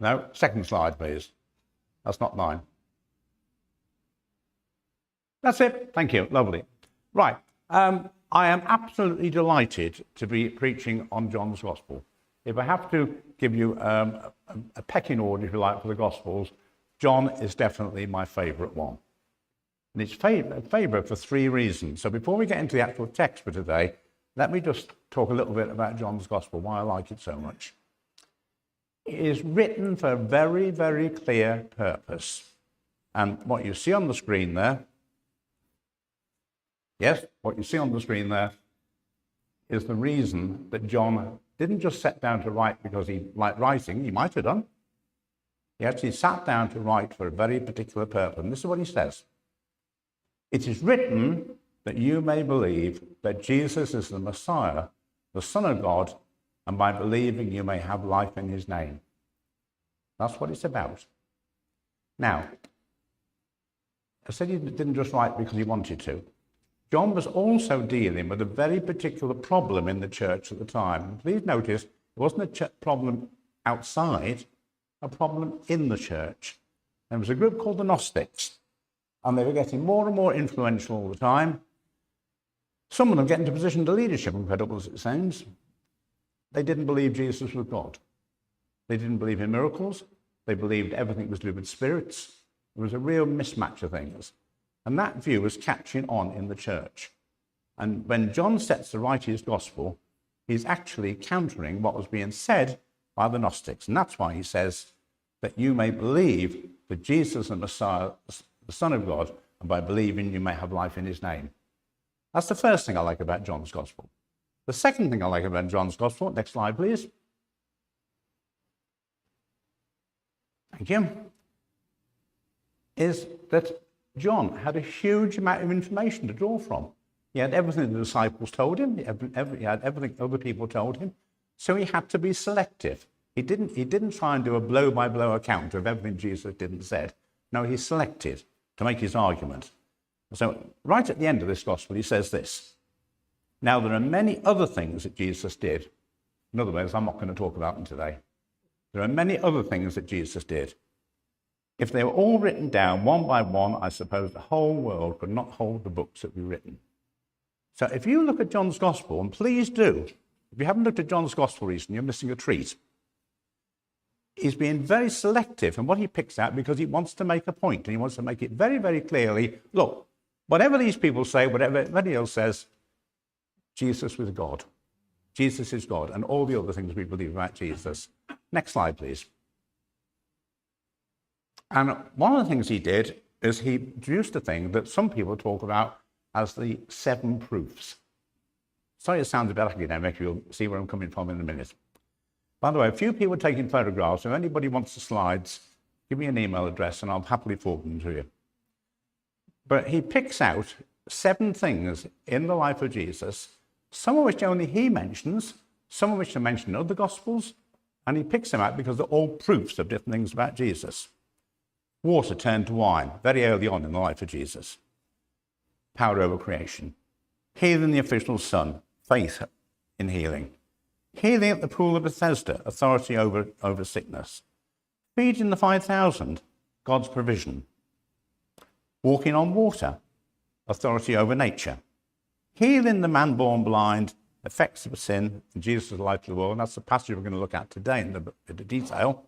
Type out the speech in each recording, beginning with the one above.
No, second slide, please. That's not mine. That's it. Thank you. Lovely. Right. I am absolutely delighted to be preaching on John's Gospel. If I have to give you a pecking order, if you like, for the Gospels, John is definitely my favourite one. And it's favourite for three reasons. So before we get into the actual text for today, let me just talk a little bit about John's Gospel, why I like it so much. It is written for a very, very clear purpose. And what you see on the screen there, yes, what you see on the screen there is the reason that John didn't just sit down to write because he liked writing. He might have done. He actually sat down to write for a very particular purpose. And this is what he says. It is written that you may believe that Jesus is the Messiah, the Son of God, and by believing you may have life in his name. That's what it's about. Now, I said he didn't just write because he wanted to. John was also dealing with a very particular problem in the church at the time. Please notice, it wasn't a problem outside, a problem in the church. There was a group called the Gnostics, and they were getting more and more influential all the time. Some of them getting into positions of leadership, incredible as it sounds. They didn't believe Jesus was God. They didn't believe in miracles. They believed everything was to do with spirits. There was a real mismatch of things. And that view was catching on in the church. And when John sets to write his gospel, he's actually countering what was being said by the Gnostics. And that's why he says that you may believe that Jesus is the Messiah, the Son of God, and by believing you may have life in his name. That's the first thing I like about John's gospel. The second thing I like about John's gospel, next slide please. Thank you. Is that John had a huge amount of information to draw from. He had everything the disciples told him. He had everything other people told him. So he had to be selective. He didn't try and do a blow-by-blow account of everything Jesus did and said. No, he selected to make his argument. So right at the end of this gospel, he says this. Now, there are many other things that Jesus did. In other words, I'm not going to talk about them today. There are many other things that Jesus did. If they were all written down one by one, I suppose the whole world could not hold the books that we've written. So if you look at John's Gospel, and please do, if you haven't looked at John's Gospel recently, you're missing a treat. He's being very selective in what he picks out because he wants to make a point, and he wants to make it very, very clearly, look, whatever these people say, whatever everybody else says, Jesus was God. Jesus is God, and all the other things we believe about Jesus. Next slide, please. And one of the things he did is he introduced a thing that some people talk about as the 7 proofs. Sorry, it sounds a bit academic. You'll see where I'm coming from in a minute. By the way, a few people are taking photographs. If anybody wants the slides, give me an email address and I'll happily forward them to you. But he picks out 7 things in the life of Jesus, some of which only he mentions, some of which are mentioned in other Gospels, and he picks them out because they're all proofs of different things about Jesus. Water turned to wine, very early on in the life of Jesus. Power over creation. Healing the official son, faith in healing. Healing at the pool of Bethesda, authority over sickness. Feeding the 5,000, God's provision. Walking on water, authority over nature. Healing the man born blind, effects of sin, and Jesus' light to the world. And that's the passage we're going to look at today in the detail.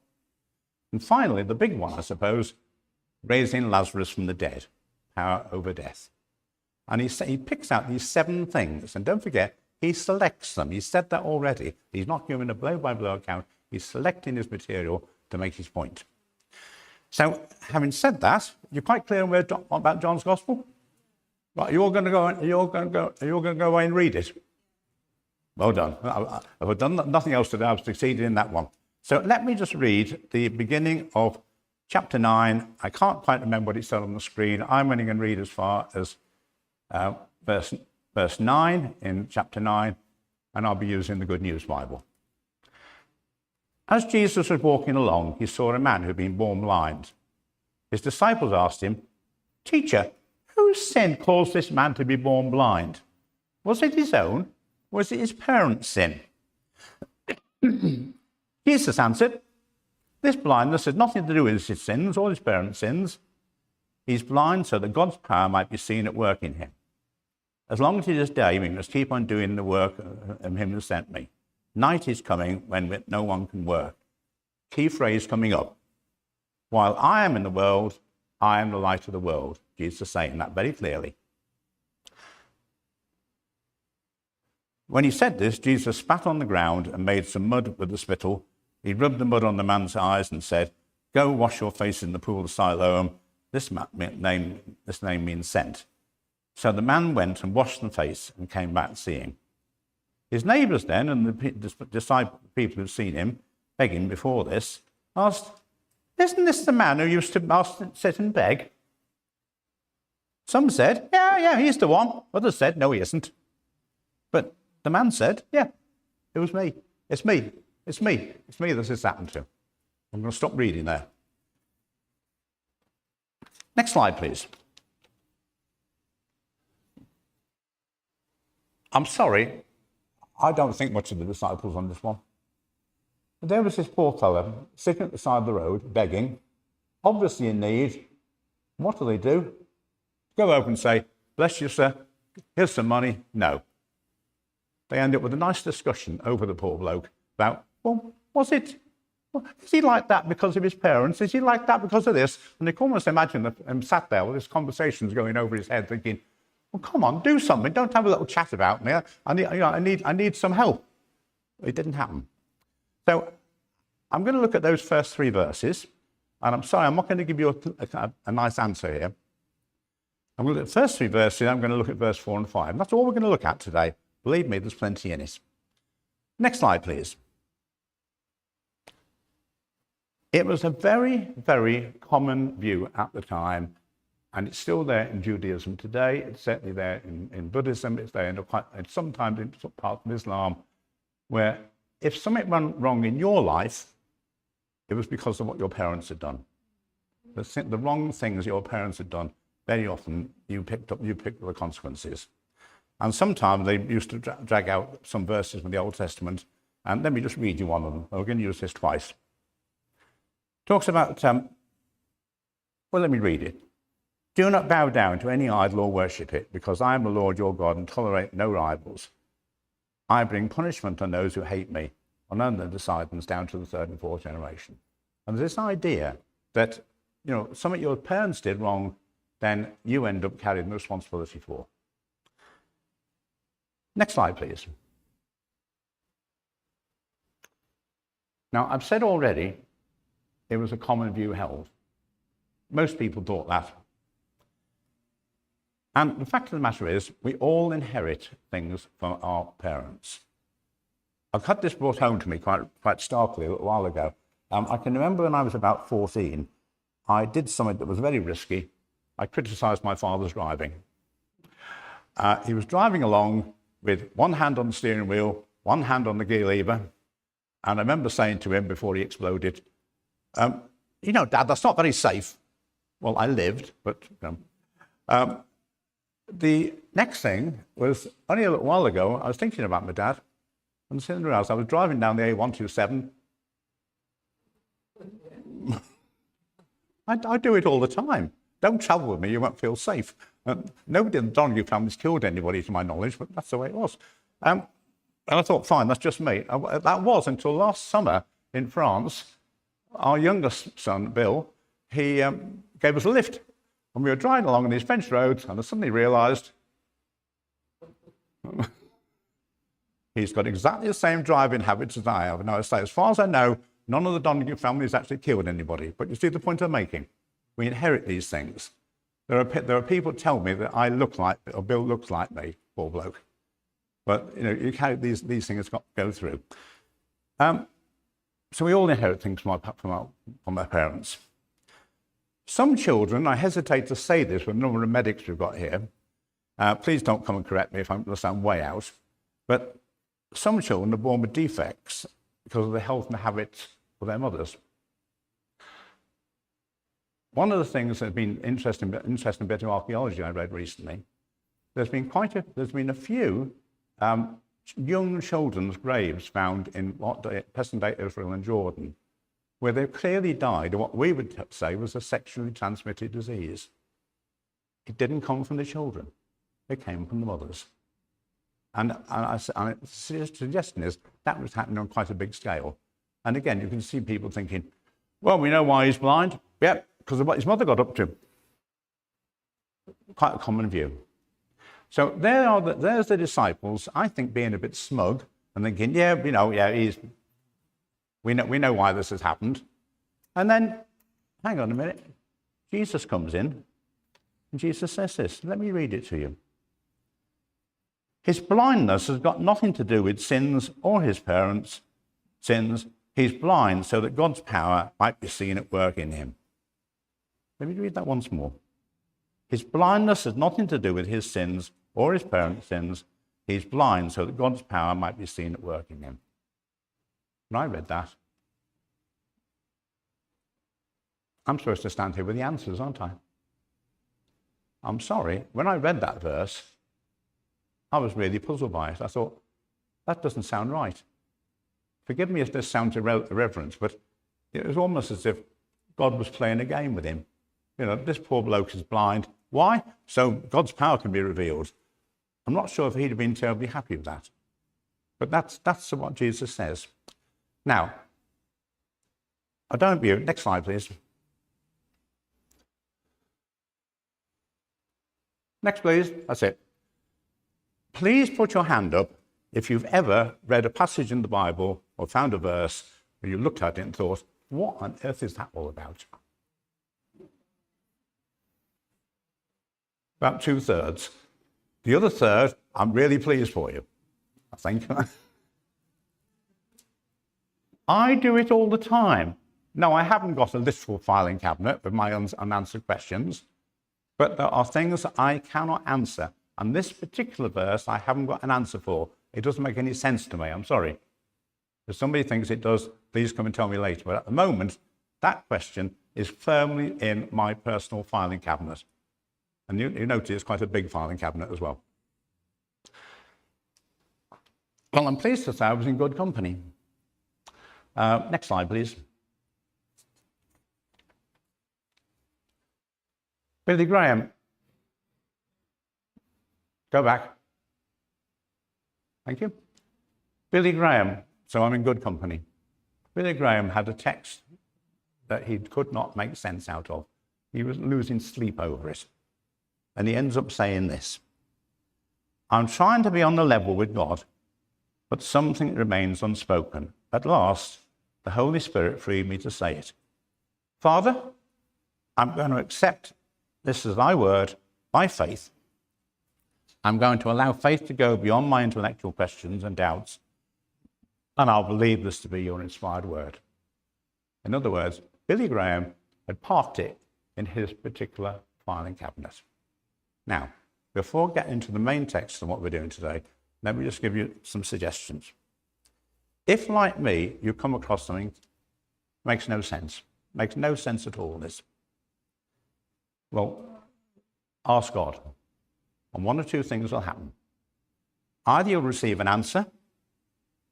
And finally, the big one, I suppose, raising Lazarus from the dead, power over death. And he picks out these 7 things. And don't forget, he selects them. He said that already. He's not giving a blow-by-blow account. He's selecting his material to make his point. So, having said that, you're quite clear about John's Gospel? Right, you're going to go away and read it. Well done. I've done nothing else today. I've succeeded in that one. So let me just read the beginning of chapter 9. I can't quite remember what it said on the screen. I'm only going to read as far as verse 9 in chapter 9, and I'll be using the Good News Bible. As Jesus was walking along, he saw a man who had been born blind. His disciples asked him, "Teacher, whose sin caused this man to be born blind? Was it his own, or was it his parents' sin?" Jesus answered, This blindness has nothing to do with his sins or his parents' sins. He's blind so that God's power might be seen at work in him. As long as it is day, we must keep on doing the work of him who sent me. Night is coming when no one can work. Key phrase coming up. While I am in the world, I am the light of the world. Jesus is saying that very clearly. When he said this, Jesus spat on the ground and made some mud with the spittle. He rubbed the mud on the man's eyes and said, "Go wash your face in the pool of Siloam." This name means sent. So the man went and washed the face and came back seeing. His neighbours then, and the people who'd seen him begging before this, asked, "Isn't this the man who used to sit and beg?" Some said, yeah, he's the one. Others said, no, he isn't. But the man said, yeah, it was me. It's me this has happened to. I'm going to stop reading there. Next slide, please. I'm sorry, I don't think much of the disciples on this one. But there was this poor fellow sitting at the side of the road, begging, obviously in need. What do? Go over and say, "Bless you, sir, here's some money." No. They end up with a nice discussion over the poor bloke about, well, is he like that because of his parents? Is he like that because of this? And they can almost imagine him sat there with his conversations going over his head thinking, well, come on, do something. Don't have a little chat about me. I need some help. It didn't happen. So I'm going to look at those first 3 verses. And I'm sorry, I'm not going to give you a nice answer here. I'm going to look at the first 3 verses. I'm going to look at verse 4 and 5. And that's all we're going to look at today. Believe me, there's plenty in it. Next slide, please. It was a very, very common view at the time, and it's still there in Judaism today. It's certainly there in Buddhism. It's there sometimes in some parts of Islam, where if something went wrong in your life, it was because of what your parents had done. The wrong things your parents had done, very often you picked up the consequences. And sometimes they used to drag out some verses from the Old Testament, and let me just read you one of them. We're going to use this twice. Talks about, let me read it. "Do not bow down to any idol or worship it, because I am the Lord your God and tolerate no rivals. I bring punishment on those who hate me, on their descendants down to the 3rd and 4th generation." And there's this idea that, something your parents did wrong, then you end up carrying the responsibility for. Next slide, please. Now, I've said already, it was a common view held. Most people thought that. And the fact of the matter is, we all inherit things from our parents. I've had this brought home to me quite starkly a little while ago. I can remember when I was about 14, I did something that was very risky. I criticised my father's driving. He was driving along with one hand on the steering wheel, one hand on the gear lever. And I remember saying to him before he exploded, Dad, that's not very safe. Well, I lived, but the next thing was, only a little while ago, I was thinking about my dad, and sitting around, I was driving down the A127. I do it all the time. Don't travel with me, you won't feel safe. Nobody in the Donoghue family's killed anybody, to my knowledge, but that's the way it was. And I thought, fine, that's just me. That was until last summer in France. Our youngest son, Bill, he gave us a lift. And we were driving along on these French roads, and I suddenly realised he's got exactly the same driving habits as I have. Now, as far as I know, none of the Donoghue family has actually killed anybody. But you see the point I'm making? We inherit these things. There are people who tell me that I look like, or Bill looks like me, poor bloke. But, you carry these things go through. So we all inherit things from our parents. Some children, I hesitate to say this with the number of medics we've got here. Please don't come and correct me if I'm going to sound way out. But some children are born with defects because of the health and habits of their mothers. One of the things that's been interesting bit of archaeology I read recently, there's been a few young children's graves found in present-day Israel and Jordan, where they clearly died of what we would say was a sexually transmitted disease. It didn't come from the children. It came from the mothers. And the suggestion is that was happening on quite a big scale. And again, you can see people thinking, well, we know why he's blind. Yep, because of what his mother got up to. Quite a common view. So there's the disciples, I think, being a bit smug and thinking, yeah, we know why this has happened. And then, hang on a minute, Jesus comes in, and Jesus says this. Let me read it to you. His blindness has got nothing to do with sins or his parents' sins. He's blind so that God's power might be seen at work in him. Let me read that once more. His blindness has nothing to do with his sins or his parents' sins. He's blind so that God's power might be seen at work in him. When I read that, I'm supposed to stand here with the answers, aren't I? I'm sorry, when I read that verse, I was really puzzled by it. I thought, that doesn't sound right. Forgive me if this sounds irreverent, but it was almost as if God was playing a game with him. You know, this poor bloke is blind. Why? So God's power can be revealed. I'm not sure if he'd have been terribly happy with that. But that's what Jesus says. Now, I don't view. Next slide, please. Next, please. That's it. Please put your hand up if you've ever read a passage in the Bible or found a verse where you looked at it and thought, what on earth is that all about? About 2/3. The other third, I'm really pleased for you, I think. I do it all the time. No, I haven't got a literal filing cabinet with my unanswered questions, but there are things I cannot answer. And this particular verse, I haven't got an answer for. It doesn't make any sense to me, I'm sorry. If somebody thinks it does, please come and tell me later. But at the moment, that question is firmly in my personal filing cabinet. And you notice it's quite a big filing cabinet as well. Well, I'm pleased to say I was in good company. Next slide, please. Billy Graham. Go back. Thank you. Billy Graham. So I'm in good company. Billy Graham had a text that he could not make sense out of. He was losing sleep over it. And he ends up saying this: I'm trying to be on the level with God, but something remains unspoken. At last, the Holy Spirit freed me to say it. Father, I'm going to accept this as thy word by faith. I'm going to allow faith to go beyond my intellectual questions and doubts, and I'll believe this to be your inspired word. In other words, Billy Graham had parked it in his particular filing cabinet. Now, before I get into the main text and what we're doing today, let me just give you some suggestions. If, like me, you come across something that makes no sense at all, this, well, ask God. And one or two things will happen. Either you'll receive an answer,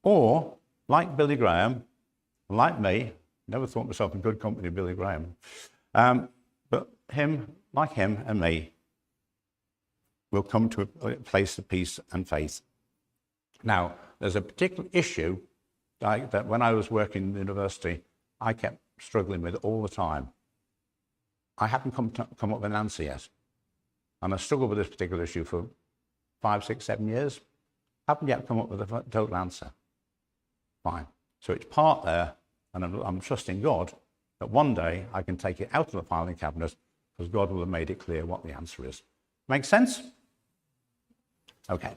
or, like Billy Graham, like me, never thought myself in good company with Billy Graham, but like him and me, will come to a place of peace and faith. Now, there's a particular issue that when I was working in the university, I kept struggling with all the time. I haven't come up with an answer yet. And I struggled with this particular issue for 5, 6, 7 years. Haven't yet come up with a total answer. Fine. So it's part there, and I'm trusting God that one day I can take it out of the filing cabinet because God will have made it clear what the answer is. Make sense? Okay.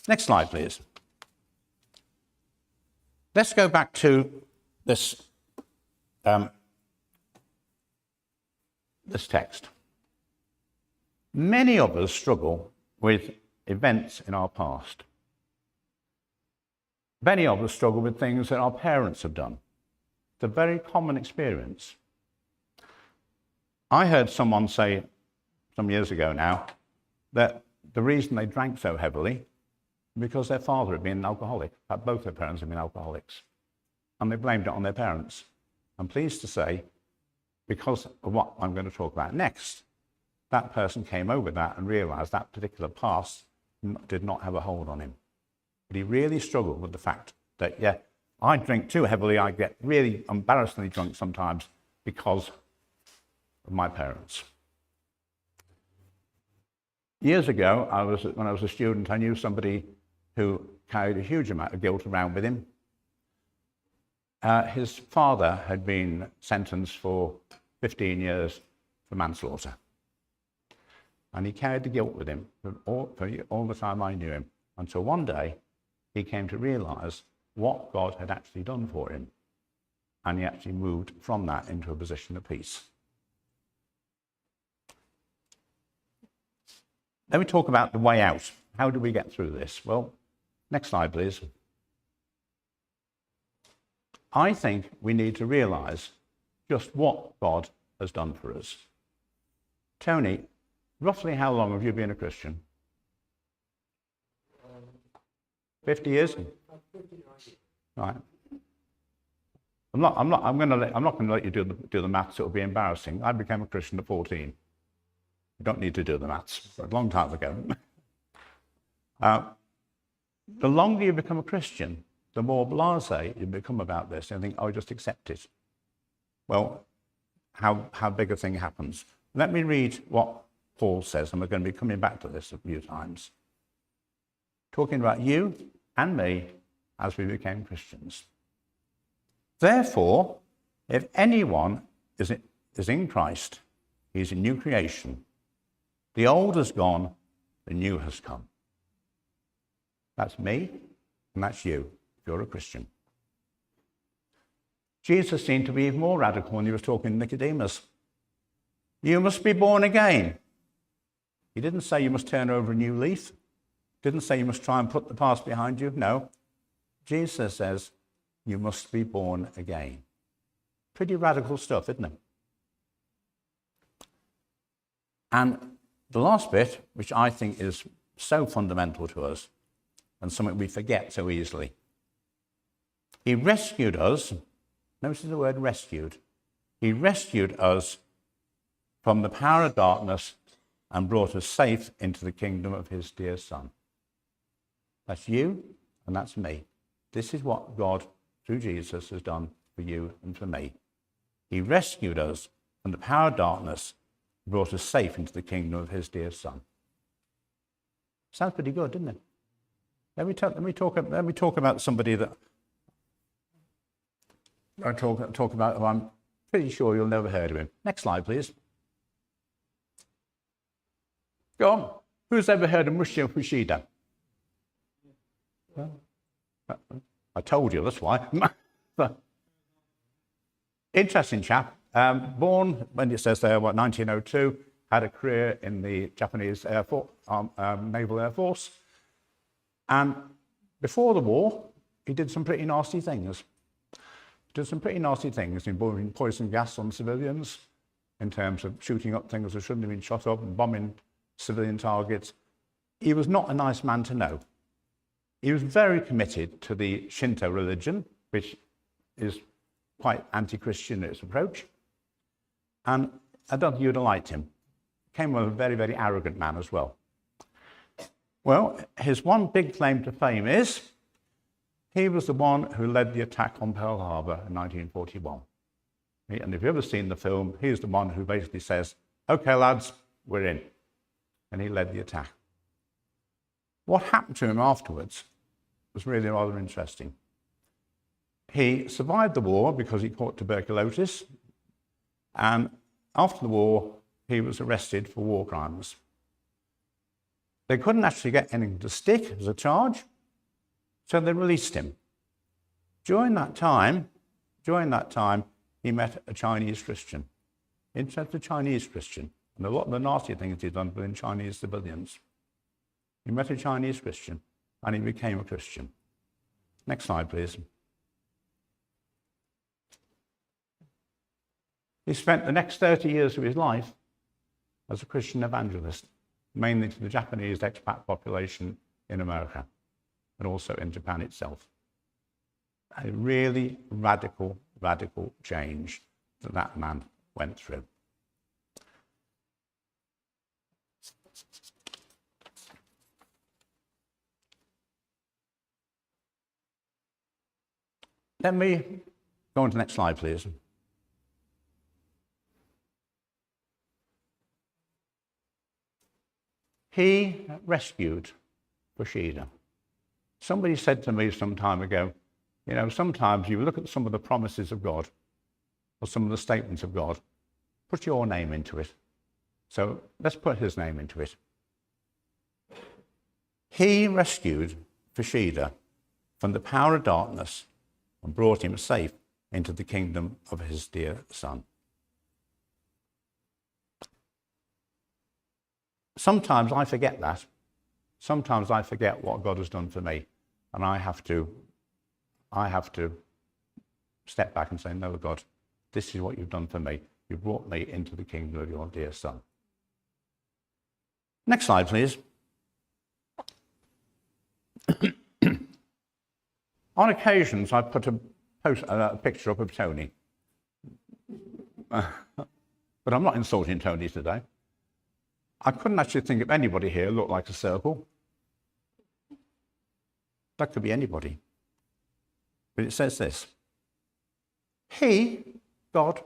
Next slide, please. Let's go back to this, this text. Many of us struggle with events in our past. Many of us struggle with things that our parents have done. It's a very common experience. I heard someone say some years ago now that the reason they drank so heavily because their father had been an alcoholic. In fact, both their parents had been alcoholics. And they blamed it on their parents. I'm pleased to say, because of what I'm going to talk about next, that person came over that and realized that particular past did not have a hold on him. But he really struggled with the fact that, yeah, I drink too heavily. I get really embarrassingly drunk sometimes because of my parents. Years ago, when I was a student, I knew somebody who carried a huge amount of guilt around with him. His father had been sentenced for 15 years for manslaughter. And he carried the guilt with him for all the time I knew him, until one day he came to realize what God had actually done for him. And he actually moved from that into a position of peace. Let me talk about the way out. How do we get through this? Well, next slide, please. I think we need to realize just what God has done for us. Tony, roughly how long have you been a Christian? 50 years? Right. I'm not going to let you do the maths. It'll be embarrassing. I became a Christian at 14. You don't need to do the maths. A long time ago. The longer you become a Christian, the more blasé you become about this and think, oh, just accept it. Well, how big a thing happens? Let me read what Paul says, and we're going to be coming back to this a few times. Talking about you and me as we became Christians. Therefore, if anyone is in Christ, he is a new creation. The old has gone, the new has come. That's me, and that's you, if you're a Christian. Jesus seemed to be even more radical when he was talking to Nicodemus. You must be born again. He didn't say you must turn over a new leaf. Didn't say you must try and put the past behind you. No. Jesus says you must be born again. Pretty radical stuff, isn't it? And the last bit, which I think is so fundamental to us and something we forget so easily. He rescued us. Notice the word rescued. He rescued us from the power of darkness and brought us safe into the kingdom of his dear Son. That's you and that's me. This is what God, through Jesus, has done for you and for me. He rescued us from the power of darkness and brought us safe into the kingdom of his dear Son. Sounds pretty good, doesn't it? Let me talk about somebody that I talk about who I'm pretty sure you'll never heard of him. Next slide, please. Go on. Who's ever heard of Musho Fushida? I told you, that's why. Interesting chap. Born, when it says there, 1902, had a career in the Japanese Air Force, Naval Air Force. And before the war, he did some pretty nasty things. Involving poison gas on civilians, in terms of shooting up things that shouldn't have been shot up and bombing civilian targets. He was not a nice man to know. He was very committed to the Shinto religion, which is quite anti-Christian in its approach. And I don't think you'd have liked him. Came with a very, very arrogant man as well. Well, his one big claim to fame is he was the one who led the attack on Pearl Harbor in 1941. And if you've ever seen the film, he's the one who basically says, okay, lads, we're in. And he led the attack. What happened to him afterwards was really rather interesting. He survived the war because he caught tuberculosis. And after the war, he was arrested for war crimes. They couldn't actually get anything to stick as a charge, so they released him. During that time, he met a Chinese Christian. A Chinese Christian. And a lot of the nasty things he'd done within Chinese civilians. He met a Chinese Christian, and he became a Christian. Next slide, please. He spent the next 30 years of his life as a Christian evangelist, mainly to the Japanese expat population in America and also in Japan itself. A really radical radical change that that man went through. Let me go on to the next slide, please. He rescued Bathsheba. Somebody said to me some time ago, you know, sometimes you look at some of the promises of God or some of the statements of God, put your name into it. So let's put his name into it. He rescued Bathsheba from the power of darkness and brought him safe into the kingdom of his dear Son. Sometimes I forget that. Sometimes I forget what God has done for me, and I have to step back and say, no, God, this is what you've done for me. You brought me into the kingdom of your dear Son. Next slide, please. On occasions, I put a picture up of Tony. But I'm not insulting Tony today. I couldn't actually think of anybody here who looked like a circle. That could be anybody. But it says this. God,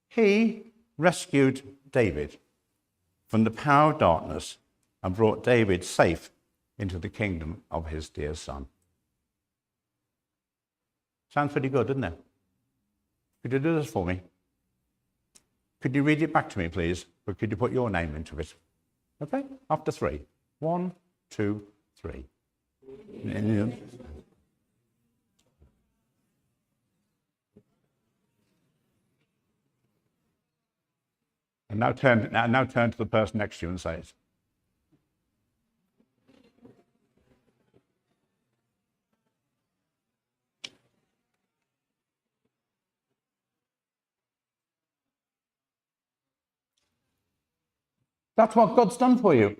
he rescued David from the power of darkness and brought David safe into the kingdom of his dear Son. Sounds pretty good, doesn't it? Could you do this for me? Could you read it back to me, please? But could you put your name into it? Okay? After 3. 1, 2, 3. And now turn to the person next to you and say it. That's what God's done for you.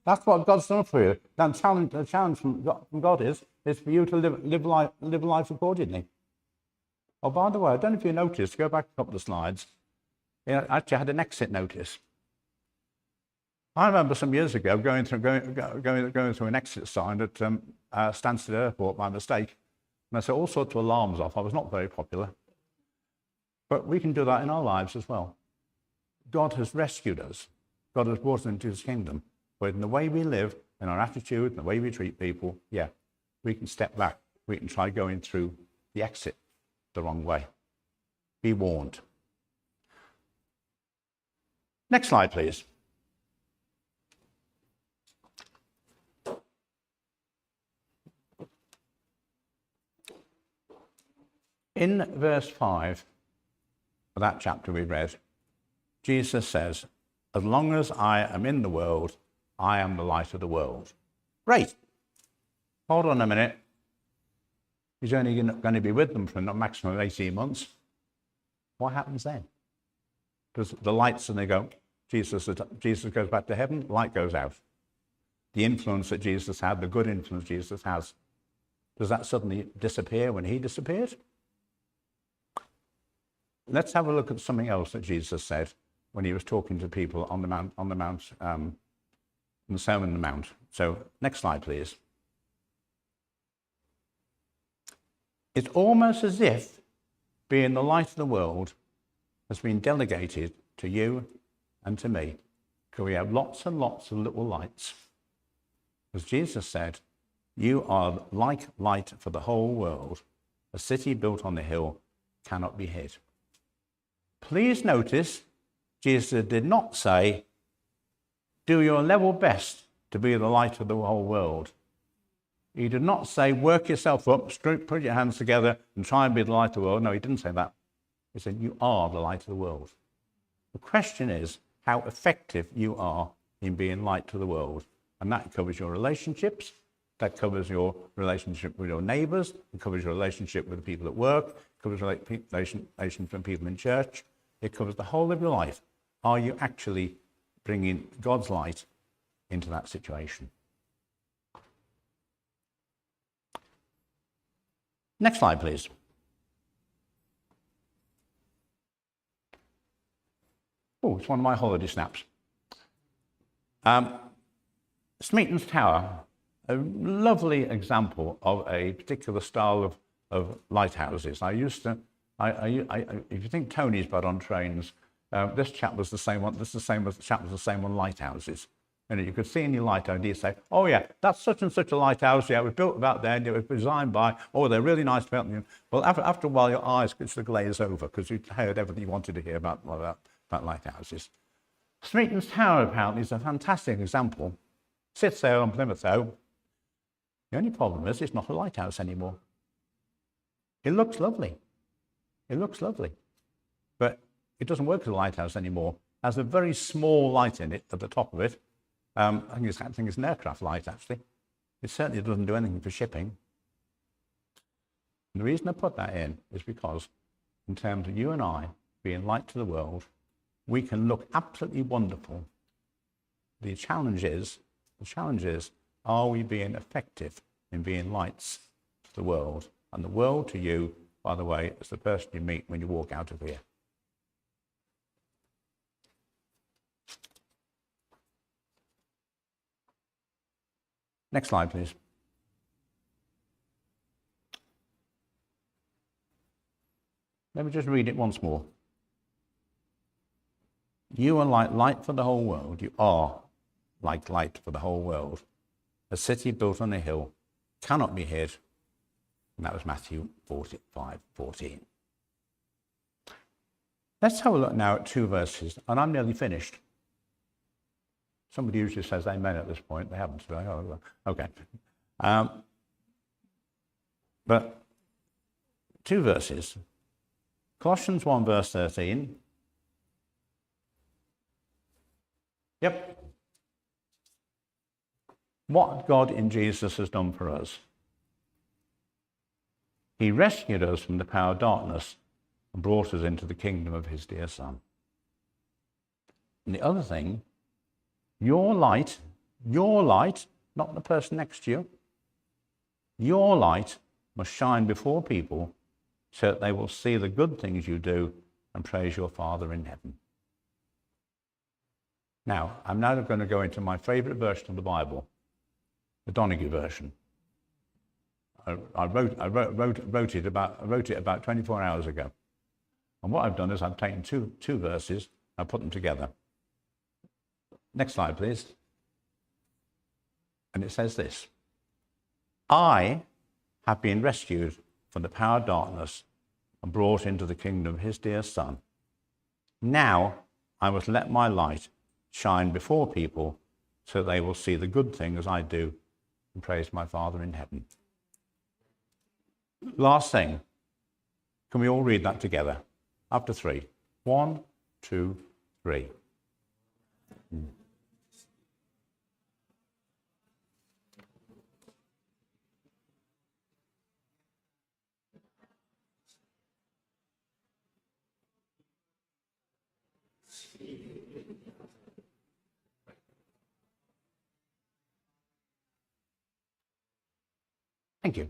That's what God's done for you. The challenge from God is for you to live life accordingly. Oh, by the way, I don't know if you noticed, go back a couple of slides. You know, I actually had an exit notice. I remember some years ago going through an exit sign at Stansted Airport by mistake. And I set all sorts of alarms off. I was not very popular. But we can do that in our lives as well. God has rescued us. God has brought us into his kingdom. But in the way we live, in our attitude, in the way we treat people, yeah, we can step back. We can try going through the exit the wrong way. Be warned. Next slide, please. In verse 5 of that chapter we read, Jesus says, as long as I am in the world, I am the light of the world. Great. Hold on a minute. He's only going to be with them for a maximum of 18 months. What happens then? Does the light suddenly go, Jesus goes back to heaven, light goes out. The influence that Jesus had, the good influence Jesus has, does that suddenly disappear when he disappeared? Let's have a look at something else that Jesus said when he was talking to people on the Sermon on the Mount. So, next slide, please. It's almost as if being the light of the world has been delegated to you and to me, because we have lots and lots of little lights. As Jesus said, you are like light for the whole world. A city built on the hill cannot be hid. Please notice, Jesus did not say, do your level best to be the light of the whole world. He did not say, work yourself up, put your hands together and try and be the light of the world. No, he didn't say that. He said, you are the light of the world. The question is how effective you are in being light to the world. And that covers your relationships. That covers your relationship with your neighbours. It covers your relationship with the people at work. It covers relations with people in church. It covers the whole of your life. Are you actually bringing God's light into that situation? Next slide, please. Oh, it's one of my holiday snaps. Smeaton's Tower, a lovely example of a particular style of lighthouses. If you think Tony's but on trains, this chap was the same one. Chap was the same on lighthouses. And you could see in your lighthouse, and you'd say, "Oh yeah, that's such and such a lighthouse. Yeah, it was built about there, and it was designed by. Oh, they're really nice about them." Well, after a while, your eyes could sort of glaze over because you'd heard everything you wanted to hear about lighthouses. Smeaton's Tower apparently is a fantastic example. Sits there on Plymouth Hoe. The only problem is it's not a lighthouse anymore. It looks lovely. It looks lovely, but it doesn't work as a lighthouse anymore. It has a very small light in it at the top of it. I think it's an aircraft light, actually. It certainly doesn't do anything for shipping. And the reason I put that in is because, in terms of you and I being light to the world, we can look absolutely wonderful. The challenge is, are we being effective in being lights to the world? And the world to you, by the way, is the person you meet when you walk out of here. Next slide, please. Let me just read it once more. You are like light for the whole world. You are like light for the whole world. A city built on a hill cannot be hid. And that was Matthew 5:14. Let's have a look now at 2 verses, and I'm nearly finished. Somebody usually says amen at this point. They haven't. Oh, okay. But 2 verses. Colossians 1 verse 13. Yep. What God in Jesus has done for us. He rescued us from the power of darkness and brought us into the kingdom of his dear Son. And the other thing, your light, not the person next to you, your light must shine before people so that they will see the good things you do and praise your Father in heaven. Now, I'm now going to go into my favorite version of the Bible, the Donegal version. I wrote it about 24 hours ago. And what I've done is I've taken two verses and put them together. Next slide, please. And it says this: I have been rescued from the power of darkness and brought into the kingdom of his dear Son. Now I must let my light shine before people so they will see the good things I do and praise my Father in heaven. Last thing, can we all read that together? After 3. 1, 2, 3. Thank you.